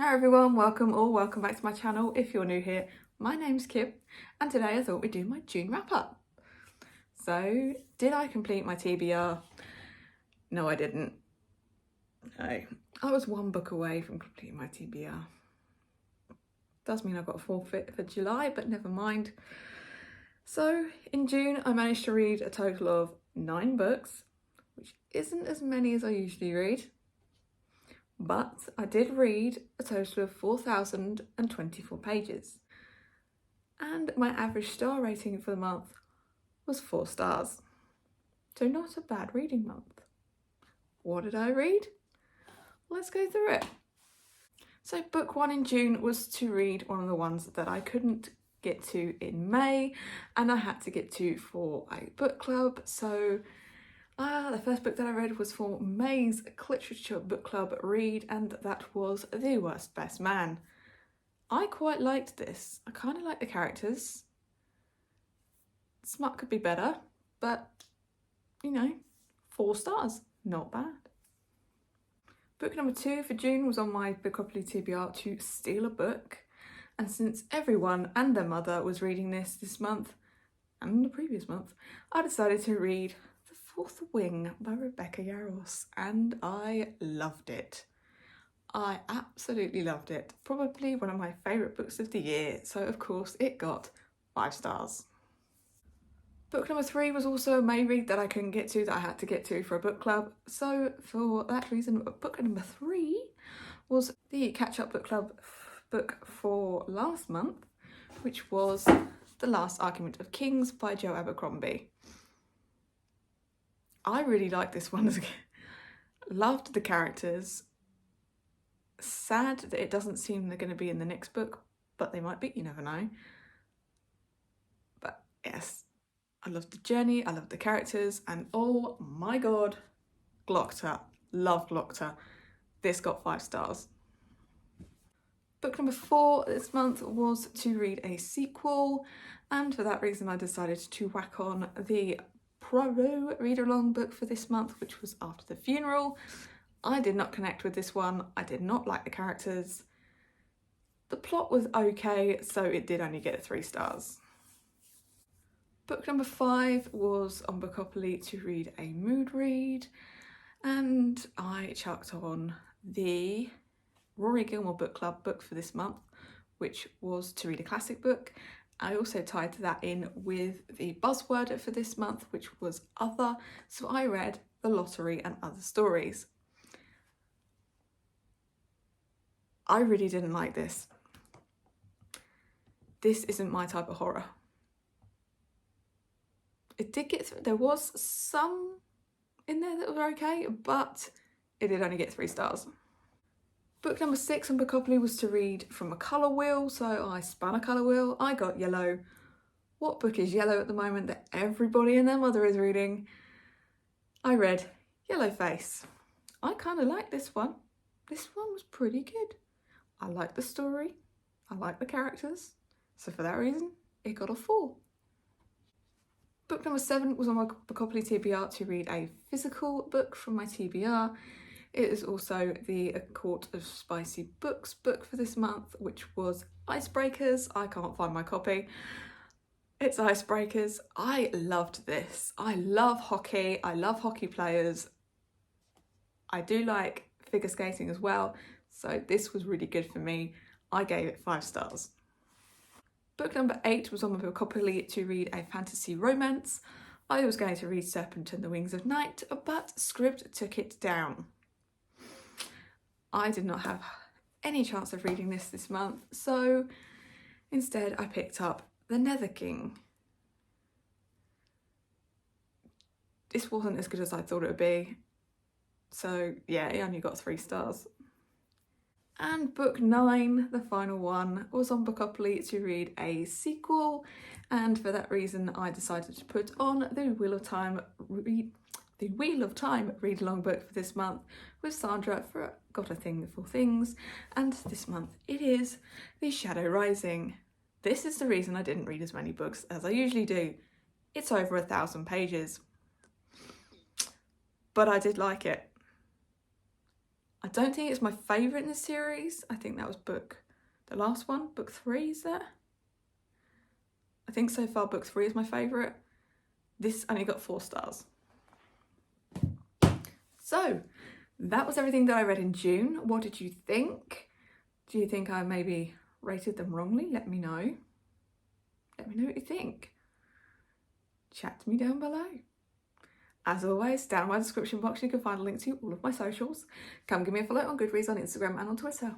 Hi everyone, welcome back to my channel. If you're new here, my name's Kim and today I thought we'd do my June wrap up. So, did I complete my TBR? No, I didn't. No, I was one book away from completing my TBR. Does mean I've got a forfeit for July, but never mind. So, in June I managed to read a total of 9 books, which isn't as many as I usually read. But I did read a total of 4,024 pages. And my average star rating for the month was 4 stars. So not a bad reading month. What did I read? Let's go through it. So book 1 in June was to read one of the ones that I couldn't get to in May and I had to get to for a book club. So the first book that I read was for May's literature book club read, and that was The Worst Best Man. I quite liked this. I kind of like the characters. Smut could be better, but you know, 4 stars, not bad. Book number 2 for June was on my Bookopoly TBR to Steal a Book, and since everyone and their mother was reading this month and the previous month, I decided to read The Fourth Wing by Rebecca Yarros, and I loved it. I absolutely loved it. Probably one of my favourite books of the year, so of course it got 5 stars. Book number 3 was also a May read that I couldn't get to, that I had to get to for a book club. So for that reason, book number 3 was the catch-up book club book for last month, which was The Last Argument of Kings by Joe Abercrombie. I really liked this one. Loved the characters. Sad that it doesn't seem they're going to be in the next book, but they might be, you never know. But yes, I loved the journey, I loved the characters, and oh my god, Glockter. Love Glockter. This got 5 stars. Book number 4 this month was to read a sequel, and for that reason I decided to whack on the Poirot read-along book for this month, which was After the Funeral. I did not connect with this one. I did not like the characters. The plot was okay, so it did only get 3 stars. Book number 5 was on Bookopoly to read a mood read, and I chucked on the Rory Gilmore book club book for this month, which was to read a classic book. I also tied that in with the buzzword for this month, which was other, so I read The Lottery and Other Stories. I really didn't like this. This isn't my type of horror. It did get through, there was some in there that were okay, but it did only get 3 stars. Book number 6 on Bookopoly was to read from a colour wheel, so I spun a colour wheel. I got yellow. What book is yellow at the moment that everybody and their mother is reading? I read Yellow Face. I kind of liked this one. This one was pretty good. I liked the story. I liked the characters. So for that reason, it got a 4. Book number 7 was on my Bookopoly TBR to read a physical book from my TBR. It is also the Court of Spicy Books book for this month, which was Icebreakers. I can't find my copy. It's Icebreakers. I loved this. I love hockey. I love hockey players. I do like figure skating as well. So this was really good for me. I gave it 5 stars. Book number 8 was on my Bookopoly to read a fantasy romance. I was going to read Serpent and the Wings of Night, but Scribd took it down. I did not have any chance of reading this month, so instead I picked up The Nether King. This wasn't as good as I thought it would be, so yeah, it only got 3 stars. And book 9, the final one, was on Bookopoly to read a sequel, and for that reason I decided to put on the Wheel of Time read-along book for this month with Sandra for Got a Thing for Things, and this month it is The Shadow Rising. This is the reason I didn't read as many books as I usually do. It's over 1,000 pages. But I did like it. I don't think it's my favourite in the series. I think that was the last one, book 3, is that? I think so far book 3 is my favourite. This only got 4 stars. So that was everything that I read in June. What did you think? Do you think I maybe rated them wrongly? Let me know. Let me know what you think. Chat to me down below. As always, down in my description box you can find a link to all of my socials. Come give me a follow on Goodreads, on Instagram and on Twitter.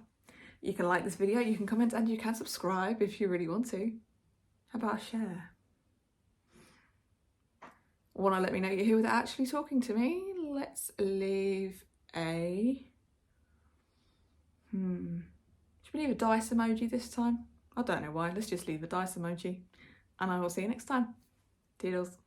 You can like this video, you can comment and you can subscribe if you really want to. How about a share? Want to let me know you're here without actually talking to me? Let's leave a... Should we leave a dice emoji this time? I don't know why, let's just leave a dice emoji. And I will see you next time. Toodles.